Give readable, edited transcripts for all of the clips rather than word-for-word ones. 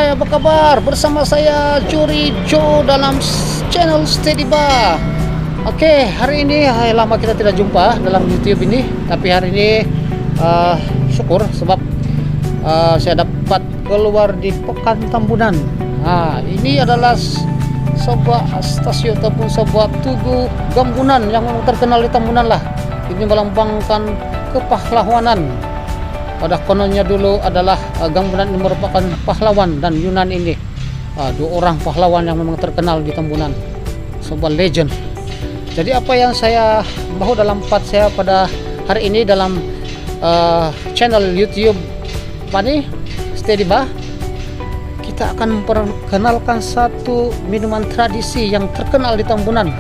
hai, apa kabar? Bersama saya Juri Jo dalam channel Steady Bah. Oke, hari ini lama kita tidak jumpa dalam YouTube ini, tapi hari ini syukur sebab saya dapat keluar di Pekan Tambunan. Nah, ini adalah sebuah stasiun ataupun sebuah tugu Gambunan yang terkenal di Tambunan lah. Ini melambangkan kepahlawanan. Pada kononnya dulu adalah Gambunan ini merupakan pahlawan dan Yunan ini dua orang pahlawan yang memang terkenal di Tambunan, sebuah legend. Jadi apa yang saya bawa dalam part saya pada hari ini dalam channel YouTube Pani Steady Bah, kita akan memperkenalkan satu minuman tradisi yang terkenal di Tambunan,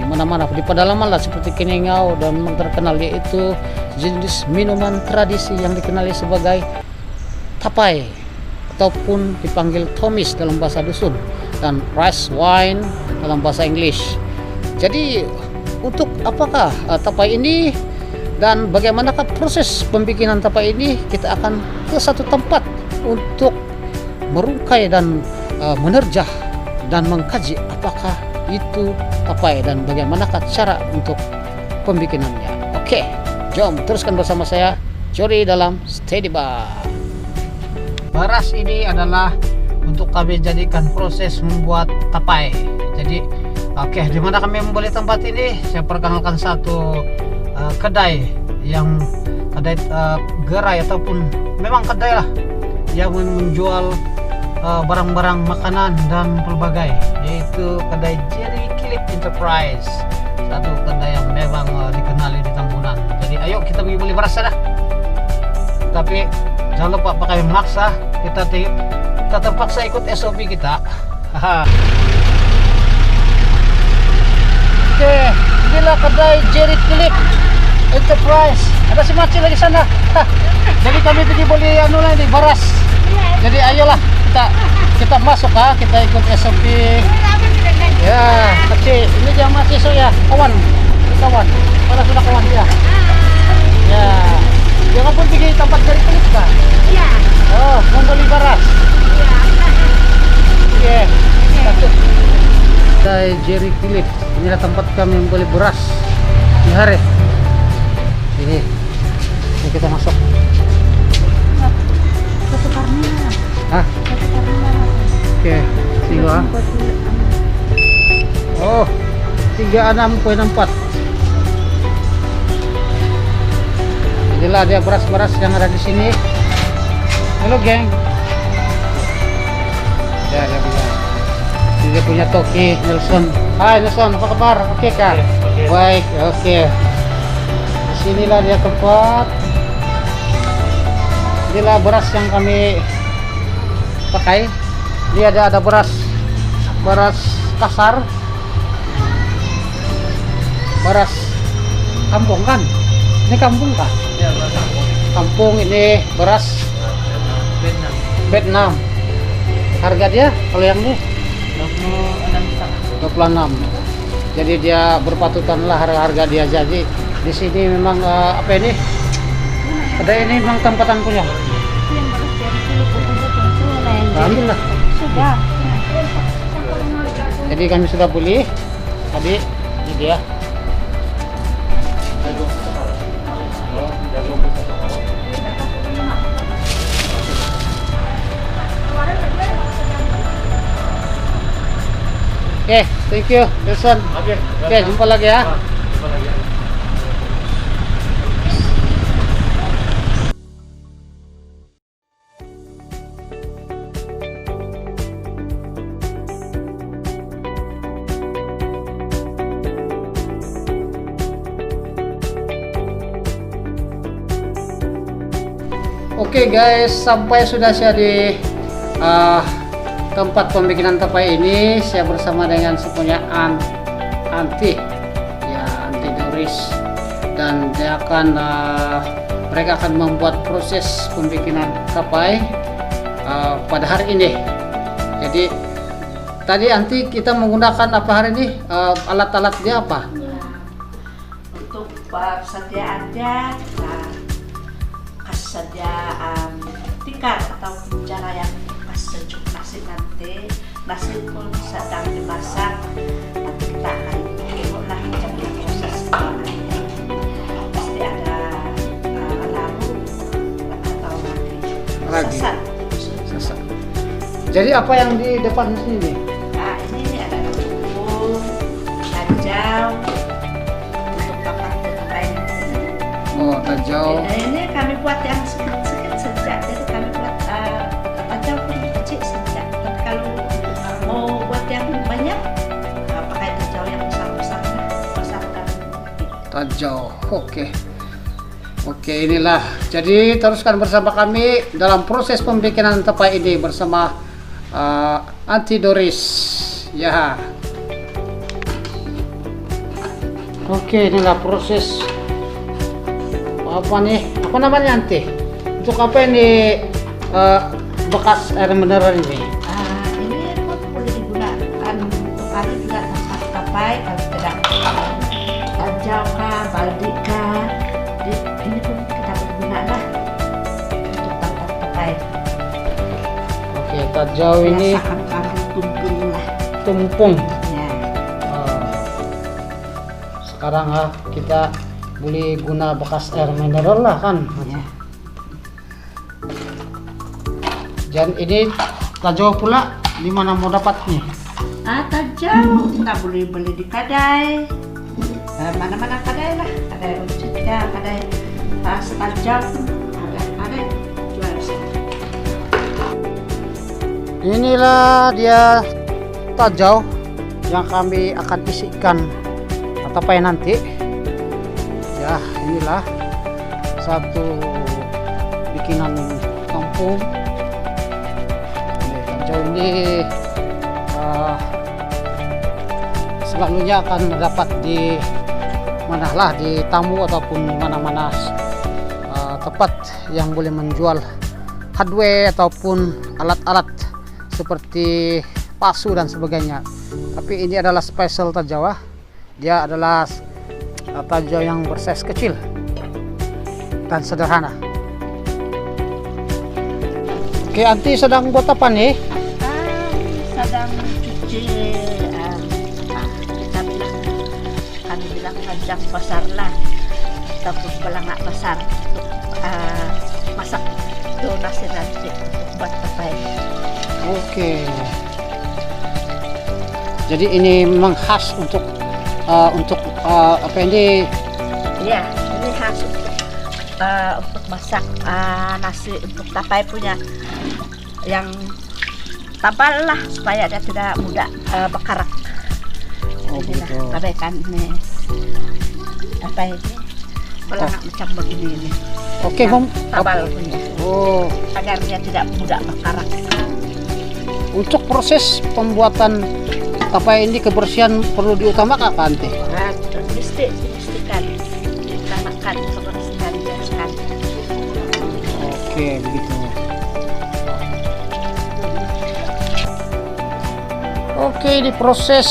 di mana-mana di pedalaman lah, seperti Keningau, dan memang terkenal, yaitu jenis minuman tradisi yang dikenali sebagai tapai ataupun dipanggil tomis dalam bahasa dusun, dan rice wine dalam bahasa English. Jadi untuk apakah tapai ini dan bagaimanakah proses pembikinan tapai ini, kita akan ke satu tempat untuk merungkai dan menerjah dan mengkaji apakah itu tapai dan bagaimanakah cara untuk pembikinannya. Oke, jom teruskan bersama saya Jori dalam Steady Bah. Beras ini adalah untuk kami jadikan proses membuat tapai. Jadi oke, di mana kami membeli tempat ini, saya perkenalkan satu kedai yang gerai ataupun memang kedai lah yang menjual barang-barang makanan dan pelbagai, yaitu kedai Jerry Kilip Enterprise, satu kedai yang memang dikenali di Tambunan. Jadi ayo kita pergi beli beras dah, tapi jangan lupa pakai maksa, kita terpaksa ikut SOP kita. Oke, inilah kedai Jerry Kilip Enterprise. Ada si Maci lagi sana. Jadi kami pergi beli di beras. Jadi ayolah kita masuk, kita ikut SOP. Ya, Maci, ini dia Maci ya, kawan. Mana sudah kawan dia? Ya, jangan pun pergi tempat Jerry Kilip kah? Iya. Oh, mau beli beras. Iya. Oke. Kedai Jerry Kilip, inilah tempat kami membeli beras di hari ini. Kita masuk. Satu karena. Hah? Oke, 3. Oh, 36.4. Inilah dia beras-beras yang ada di sini. Halo, geng. Ya, dia bilang. Dia punya toki Nelson. Hai Nelson, apa kabar? Oke kah? Okay. Baik, oke. Disinilah dia tempat. Inilah beras yang kami pakai. Ini ada beras kasar, beras kampung kan? Ini kampung kah? Ya, beras kampung. Kampung, ini beras Vietnam. Harga dia kalau yang ini 26. Jadi dia berpatutan lah harga dia. Jadi di sini memang apa ini? Kedai ini memang tempatan punya. Ambil lah. Sudah. Jadi kami sudah beli tadi. Ini dia. Oke, thank you, Wilson. Oke, jumpa lagi ya. Jumpa lagi. Oke guys, sampai sudah saya di tempat pembikinan tapai ini. Saya bersama dengan sepunya Anti, ya, Anti Doris, dan dia mereka akan membuat proses pembikinan tapai pada hari ini. Jadi tadi Anti kita menggunakan apa hari ini, alat-alat dia apa? Untuk persediaannya kita kasih saja tikar atau cara yang pas sejuk nasi nanti. Nasi pun sedang dimasak. Nanti kita akan tengoklah macam proses pembuatannya. Pasti ada labu atau Lagi. sesat. Sesat. Jadi apa yang di depan sini? Nah, ini ada tepung, kacang, untuk bakar lain. Oh, tajau. Ini kami buat yang sedikit saja. Jadi kami buat kacang pun kecil saja. Tapi kalau mau buat yang banyak, pakai kacang yang besar-besar dan Tajau. Oke. Oke, inilah. Jadi teruskan bersama kami dalam proses pembikinan tapai ini bersama Aunty Doris. Ya. Oke, inilah proses apa nih? Apa namanya Aunty? Untuk apa ini bekas air mineral ini? ini pun boleh digunakan untuk kali juga tempat tapai kalau tidak kacang kah, baldi kah. Ini pun kita bergunalah untuk tempat tapai. Oke, tajau ini Biasakan kami tumpung lah. tumpung. Ya. Sekarang kita boleh guna bekas air mineral lah kan. Ya. Dan ini tajau pula di mana mau dapatnya? Tajau kita boleh beli di kedai. Mana-mana kedai lah, kedai runcitnya, kedai setajau pun ada jual sini. Inilah dia tajau yang kami akan isikan tapai nanti. Ya, inilah satu bikinan kampung. Ini tajau ini selalunya akan dapat di manalah di tamu ataupun mana-mana tempat yang boleh menjual hardware ataupun alat-alat seperti pasu dan sebagainya. Tapi ini adalah spesial tajau. Dia adalah tajau yang bersize kecil dan sederhana. Oke, Aunty sedang buat apa nih? Sedang cuci kami bilang kacang besar lah ataupun belangak besar untuk masak nasi nanti untuk buat tapai. Oke. Jadi ini memang khas untuk apa ini? Ya, ini khas untuk masak nasi untuk tapai punya yang tabal lah supaya dia tidak mudah berkarat. Oh, Inilah begitu. tabaikan ini tapai ini belangak macam begini ini. Oke, Yang Mom. tabal punya Oh, agar dia tidak mudah berkarat. untuk proses pembuatan tapai ini kebersihan perlu diutamakan, Kak Aunty? Mestikan utamakan kebersihan dia sekali. Oke, begitu. Oke, di proses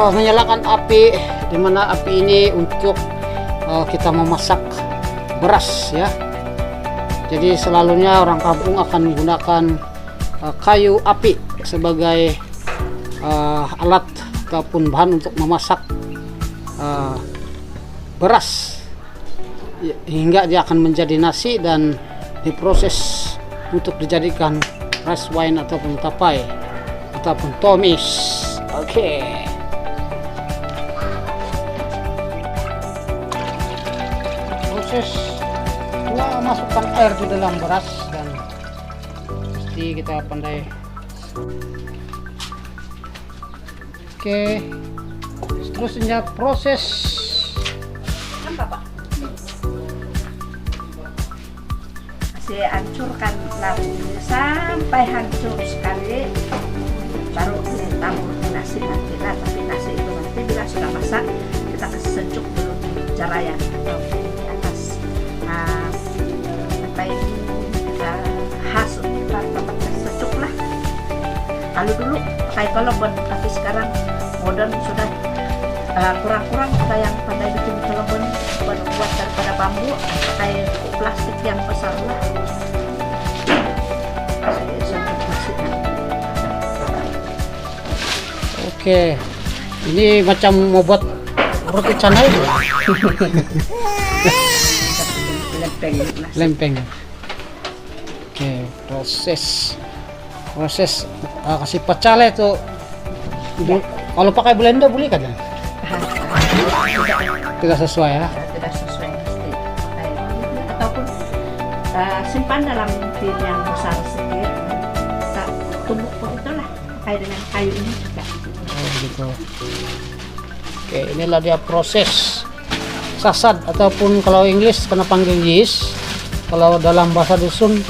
menyalakan api, di mana api ini untuk kita memasak beras ya. Jadi selalunya orang kampung akan menggunakan kayu api sebagai alat ataupun bahan untuk memasak beras hingga dia akan menjadi nasi dan diproses untuk dijadikan rice wine ataupun tapai ataupun tomis. Oke. Proses masukkan air di dalam beras dan mesti kita pandai. Oke. Seterusnya proses Apa Pak? Masih hancurkan labunya sampai hancur sekali, baru ditaruh nasi nanti lah. Tapi nasi itu nanti bila sudah masak kita kasih sejuk dulu di jarayan atau di atas apa ini kita khas untuk tempatnya sejuk lah. Kalau dulu pakai kolobon, tapi sekarang modern sudah kurang-kurang. Kita yang pandai bikin kolobon buat daripada bambu, pakai plastik yang besar lah. Sejuk Oke, ini macam mau buat roti canai. Lempeng nasi. Lempeng. Oke, proses kasih pacale tuh. Kalau pakai blender boleh kan? Tidak sesuai ya. Tidak sesuai mesti pakai ataupun simpan dalam tin yang besar sedikit. Kita tumbuk begitu lah, pakai dengan kayu ini juga. Oh, gitu. Oke, inilah dia proses sasad ataupun kalau Inggris kena panggil yeast. Kalau dalam bahasa dusun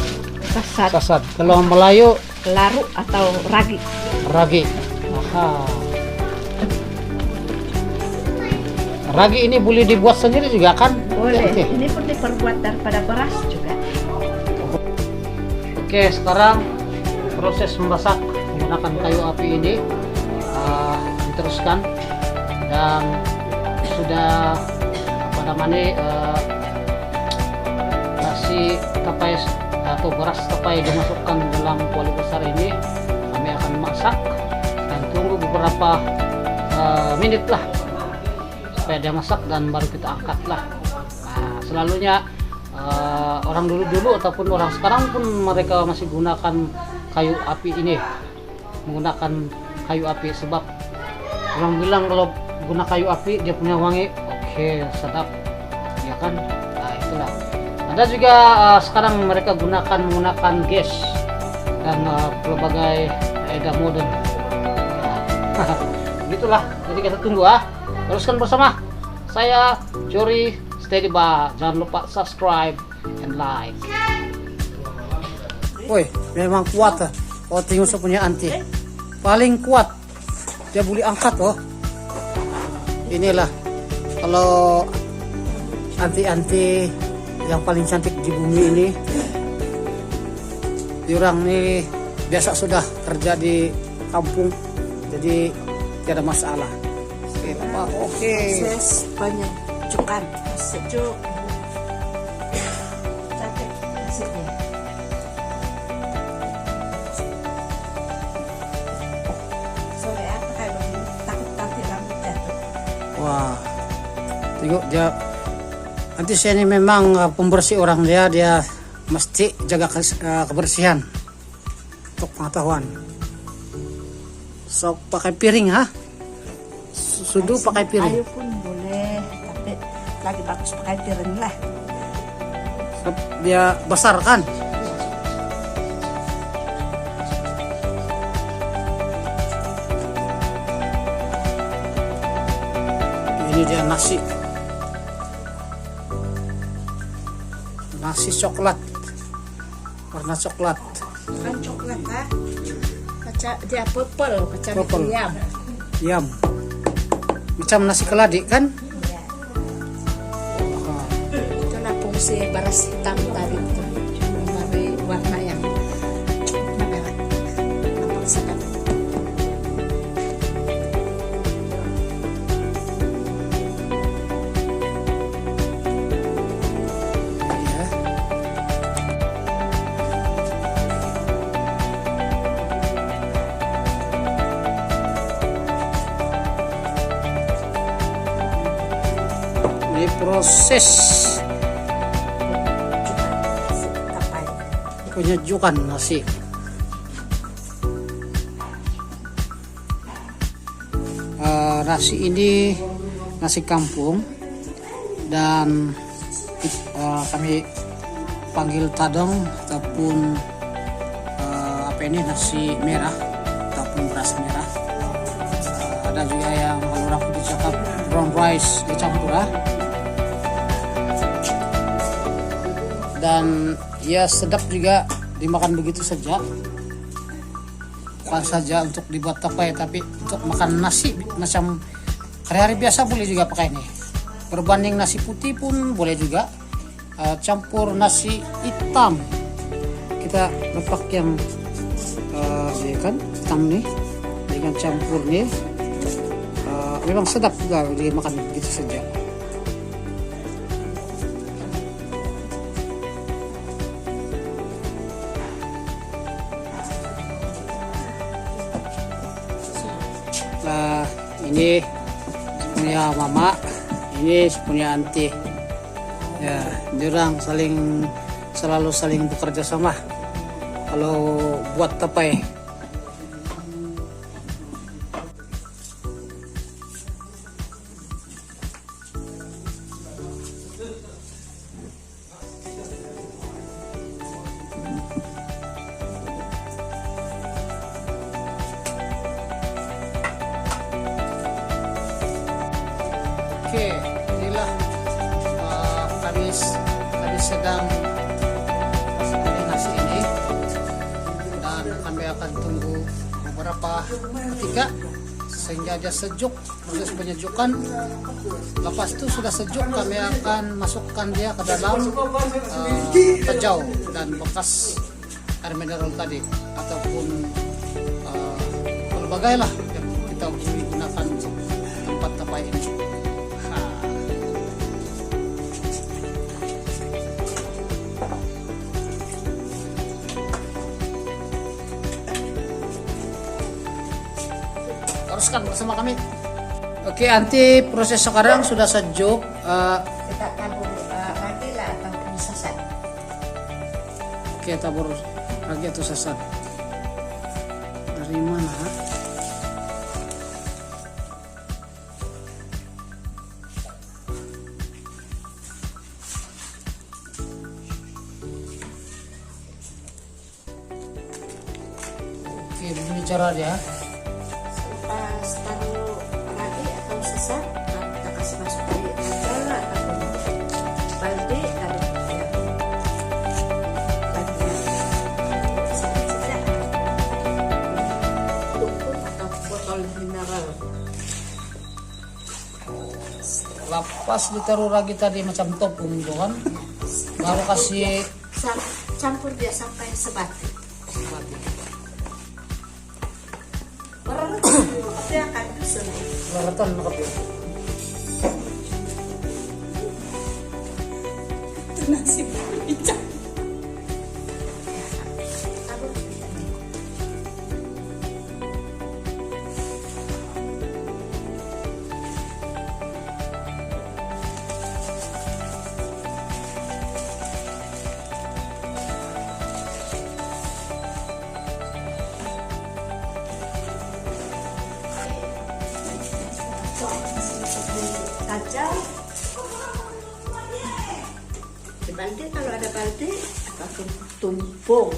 sasad. Kalau Melayu Laru atau ragi. ragi. Aha. Ragi ini boleh dibuat sendiri juga kan? Boleh. Oke. Ini pun diperbuat daripada beras juga. Oke, sekarang proses memasak menggunakan kayu api ini diteruskan dan sudah apa namanya nasi tapai atau beras tapai dimasukkan dalam kuali besar ini. Kami akan masak dan tunggu beberapa menit lah supaya dia masak dan baru kita angkat lah. Nah, selalunya orang dulu ataupun orang sekarang pun mereka masih gunakan kayu api ini, menggunakan kayu api sebab orang bilang kalau guna kayu api dia punya wangi sedap ya kan. Nah, itulah. Ada juga sekarang mereka menggunakan gas dan berbagai eda modern. Begitulah, jadi kita tunggu teruskan bersama saya Curi Steady Bar. Jangan lupa subscribe and like. Woi, memang kuat oh, tengok saya punya anti paling kuat, dia boleh angkat inilah kalau anti yang paling cantik di bumi ini. Diorang nih biasa sudah kerja di kampung, jadi tidak ada masalah. Oke. Proses penyucukan sejuk. Cantik nasibnya. Sorry ya, pakai begini takut nanti rambut jatuh. Wah, tengok dia. Nanti saya ini memang pembersih orang, dia mesti jaga kebersihan untuk pengetahuan. So pakai piring sudu pakai piring. Kayu pun boleh, tapi lagi bagus pakai piring lah. Dia besar kan? Ini dia nasi coklat, warna coklat. Bukan coklat dia purple, Purple. yam. Yam, macam nasi keladi kan? Ya. Itulah fungsi beras hitam tadi itu, memberi warna yang merah, nampak sedap. Ya. Ini proses penyejukan nasi. Nasi ini nasi kampung dan kami panggil tadong ataupun apa ini nasi merah ataupun beras merah. Ada juga yang kalau orang putih cakap brown rice dicampur dan ya sedap juga dimakan begitu saja, bukan saja untuk dibuat tapai tapi untuk makan nasi macam hari-hari biasa boleh juga pakai ini. Berbanding nasi putih pun boleh juga, campur nasi hitam kita lepak yang ya kan hitam nih dengan campur nih, memang sedap juga dimakan begitu saja. Ini punya mama, ini punya anti. Ya, diorang selalu saling bekerja sama kalau buat tapai. Oke, inilah kami sedang masukkan nasi ini, dan kami akan tunggu beberapa ketika sehingga dia sejuk. Proses penyejukan, lepas itu sudah sejuk, kami akan masukkan dia ke dalam pejau dan bekas air mineral tadi, ataupun berbagai lah yang kita gunakan tempat tapai ini. Teruskan bersama kami. Oke, anti proses sekarang sudah sejuk. Kita tabur lagi lah atau sesat. Oke, tabur lagi atau sesat. Dari mana? Oke, begini cara dia. Pas taruh lagi atau sesat, kita kasih masuk di air atau balde, taruh ya. Balde saja tumpuk atau botol mineral. Lepas ditaruh lagi tadi macam topung itu kan, baru kasih Campur dia sampai sebati. Orang dia akan bisa lalatan nakapil. nasi picak. Kacau di balde, kalau ada balde atau tumpung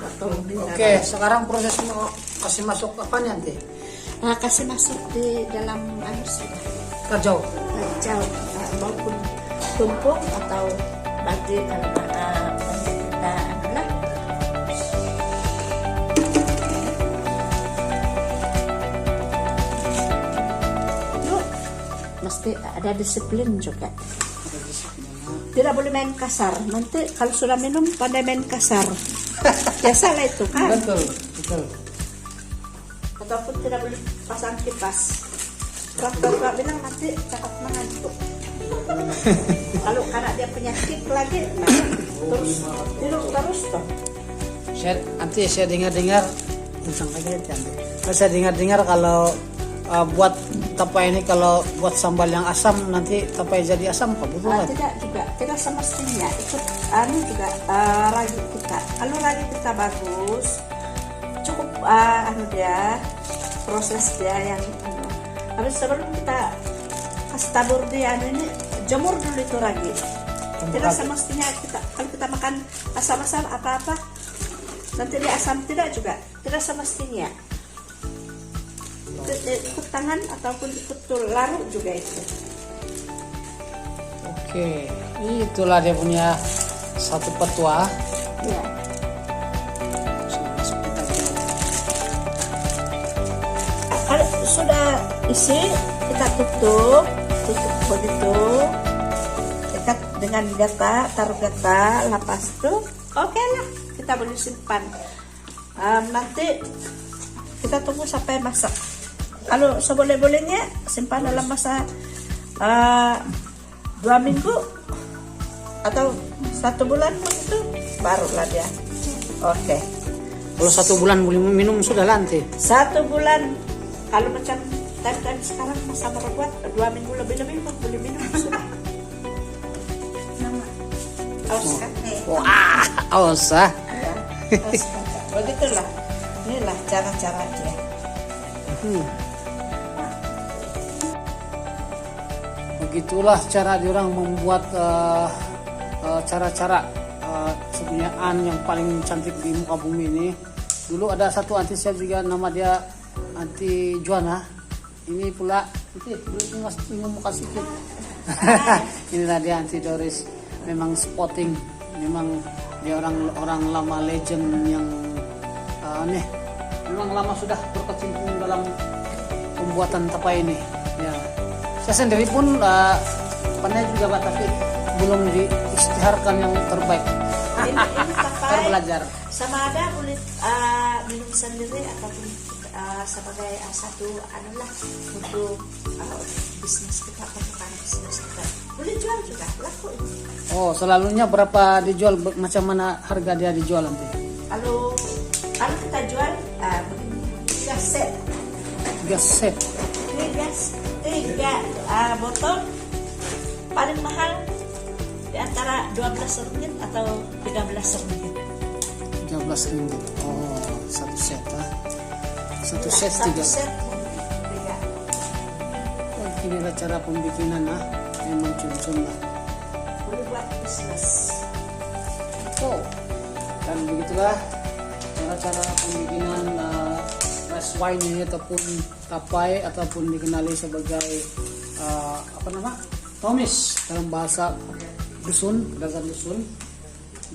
atau Oke, sekarang proses mau kasih masuk apa nanti? nah, kasih masuk di dalam Kacau. kacau maupun tumpung atau balde kalau banyak kita adalah mesti ada disiplin juga. Tidak boleh main kasar. Nanti kalau sudah minum pandai main kasar. Biasalah itu kan. Betul, betul. Ataupun tidak boleh pasang kipas. Dokter bilang nanti cepat mengantuk. Kalau karena dia penyakit lagi, nah, terus tidur terus toh. Saya dengar-dengar saya dengar kalau buat tapai ini, kalau buat sambal yang asam nanti tapai jadi asam apa betul kan? Tidak juga, tidak semestinya ikut juga ragi kita. Kalau ragi kita bagus, cukup dia proses dia yang habis sebelum kita kasih tabur dia ini jemur dulu itu ragi. Tidak semestinya kita kalau kita makan asam-asam apa-apa nanti dia asam, tidak juga, tidak semestinya. Ikut tangan ataupun ikut larut juga itu. Oke, itulah dia punya satu petua. Ya. Kalau sudah isi, kita tutup begitu. Ikat dengan gata, taruh gata, lepas itu, oke lah, kita boleh simpan. Nanti kita tunggu sampai masak. Kalau seboleh-bolehnya simpan dalam masa 2 minggu atau 1 bulan begitu, barulah dia. Oke. Kalau 1 bulan boleh minum sudah nanti. 1 bulan kalau macam time sekarang masa merebut 2 minggu lebih pun boleh minum sudah. Aus kan? Wah, aus ah. Ya, aus kan. Begitulah. Inilah cara-cara dia. Begitulah cara diorang membuat cara-cara sebenarnya yang paling cantik di muka bumi ini. Dulu ada satu anti saya juga, nama dia anti Juana. Ini pula boleh mas muka sedikit. Inilah dia anti Doris. Memang spotting, memang dia orang lama legend yang memang lama sudah berkecimpung dalam pembuatan tapai ini. Ya, saya sendiri pun pandai juga Pak, tapi belum diisytiharkan yang terbaik. Ini tapai Belajar. sama ada boleh minum sendiri ataupun sebagai satu adalah untuk bisnis kita, pembukaan bisnis kita. Boleh jual juga, laku ini. Oh, selalunya berapa dijual? Macam mana harga dia dijual nanti? Kalau kita jual begini, 3 set. 3 set. 3 botol paling mahal di antara 12 ringgit atau 13 ringgit. 13 ringgit. Oh, 1 set ah. 1 set 3. 1 set 3. Oh, inilah cara pembikinan ah. Memang cun-cun lah. Boleh buat bisnis. Oh, dan begitulah cara-cara pembikinan rice wine ini ataupun tapai ataupun dikenali sebagai tomis dalam bahasa dusun, pedagang dusun.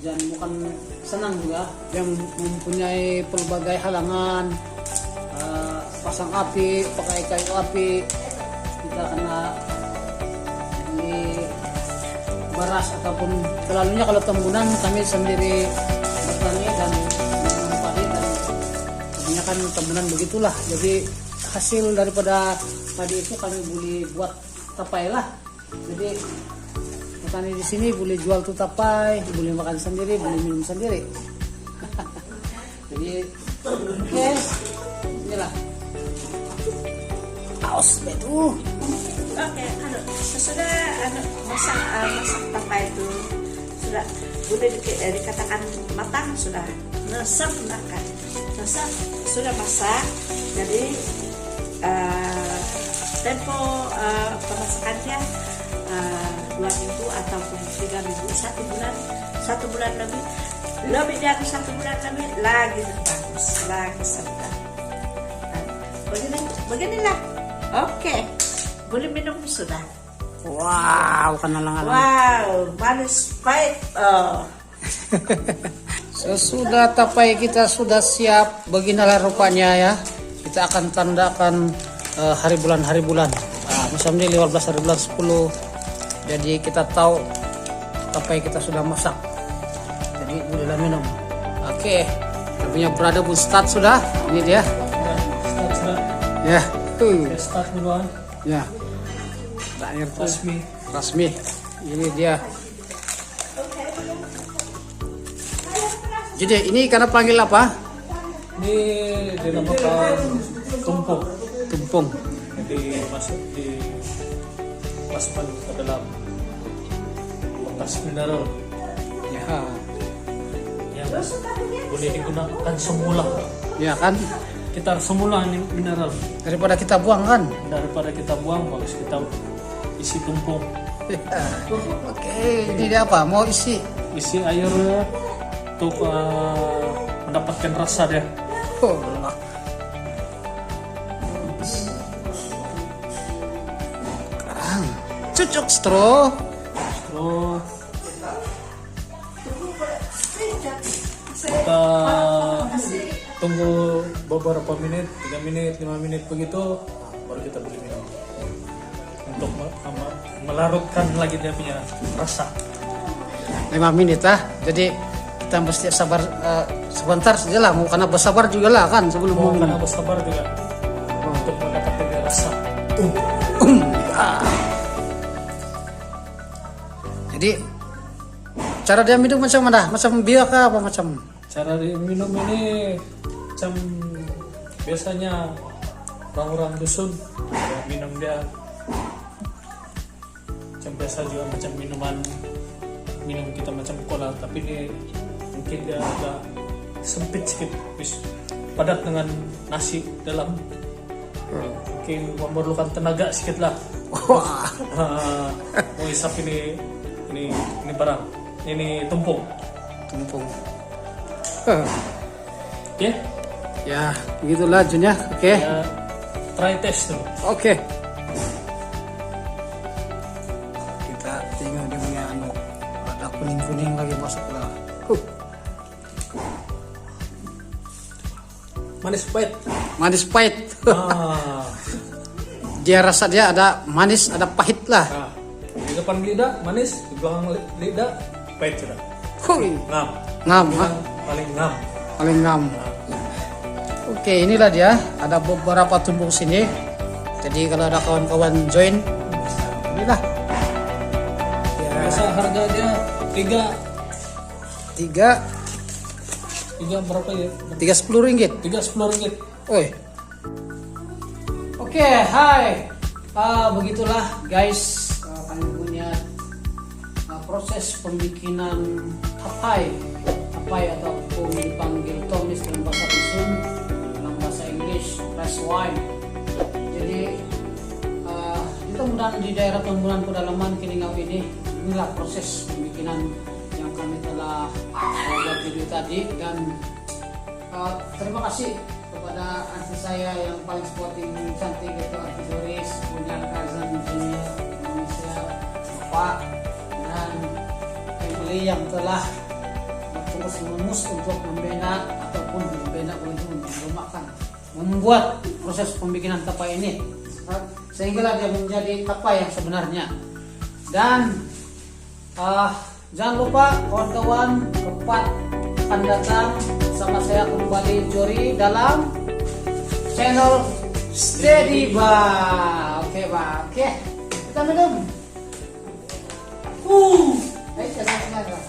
Dan bukan senang juga yang mempunyai pelbagai halangan, pasang api, pakai kayu api, kita kena ini beras ataupun selalunya kalau Tambunan kami sendiri bertani dan menanam padi, dan kebanyakan Tambunan begitulah. Jadi hasil daripada padi itu kami boleh buat tapai lah. Jadi petani di sini boleh jual tuh tapai, boleh makan sendiri, boleh minum sendiri. Jadi inilah paus betul. Oke, sesudah masak tapai itu sudah boleh dikatakan matang, sudah nesempurnakan. Sudah masak, jadi tempo pemasakannya 2 minggu ataupun 3 minggu, 1 bulan lebih dari 1 bulan lebih lagi bagus, lagi sedap. Beginilah. Oke, boleh minum sudah. Wow, kenalangan. Wow, manis pahit. Oh. Sesudah tapai kita sudah siap, beginilah rupanya ya. Kita akan tandakan hari bulan. Macam ini 15 hari bulan 10. Jadi kita tahu tapai kita sudah masak. Jadi bolehlah minum. Oke, kita punya berada pun start sudah. Ini dia. Start sudah. Ya. Start duluan. Ya. Air rasmi. Ini dia. Jadi ini karena panggil apa? Ini dinamakan tumpung. Jadi masukkan ke dalam bekas mineral Ya. yang boleh digunakan semula. Ya kan? Kita semula ini mineral. Daripada kita buang kan? Daripada kita buang, bagus kita isi tumpung. Oke, ini dia apa? Mau isi? Isi air untuk mendapatkan rasa dia. Oh. Sekarang cucuk straw. Terus kita tunggu beberapa menit, 3 menit, 5 menit begitu, baru kita boleh minum. Untuk melarutkan lagi dia punya rasa. 5 menit ah. Jadi kita mesti sabar sebentar saja lah. Mau karena bersabar juga lah kan sebelum Mau minum. karena bersabar juga untuk mendapatkan dia rasa. Ya. Jadi cara dia minum macam mana? Macam bir kah apa macam? Cara minum ini macam biasanya orang-orang dusun ya, minum dia macam biasa juga macam minum kita macam cola, tapi ini mungkin dia agak sempit sedikit, padat dengan nasi dalam. Mungkin memerlukan tenaga sedikit lah. Wah. Mau isap ini barang, ini tumpung. Oke? Ya, begitulah Jun ya. Oke. Ya, try test dulu. Oke. Kita tinggal dia punya ada kuning-kuning lagi masuk lah. Manis pahit. Manis pahit. Ah. Dia rasa dia ada manis, ada pahit lah. Nah, di depan lidah manis, di belakang lidah pahit sudah. Hui. Ngam. Ngam, ha? Paling ngam. Paling ngam. Oke, inilah dia. Ada beberapa tumbuk sini. Jadi kalau ada kawan-kawan join, inilah. Biasa harga dia 3 berapa ya? 10 ringgit. 10 ringgit. Oi. Oke, hai. Begitulah guys, kami punya proses pembikinan tapai ataupun dipanggil tomis dalam bahasa dusun, dalam bahasa Inggris rice wine. Jadi mudah-mudahan di daerah Tembunan Pedalaman Kiningau ini, inilah proses pembikinan yang kami telah buat video tadi. Dan terima kasih kepada aunty saya yang paling sporting cantik, itu Aunty Doris, punya cousin junior Indonesia Bapak, dan family yang telah terus memus untuk membina ataupun membuat proses pembikinan tapai ini sehingga dia menjadi tapai yang sebenarnya. Dan jangan lupa kawan-kawan, tepat akan datang sama saya kembali Jori dalam channel Steady Ba. Oke, Ba. Oke. Kita minum. Ayo, jangan.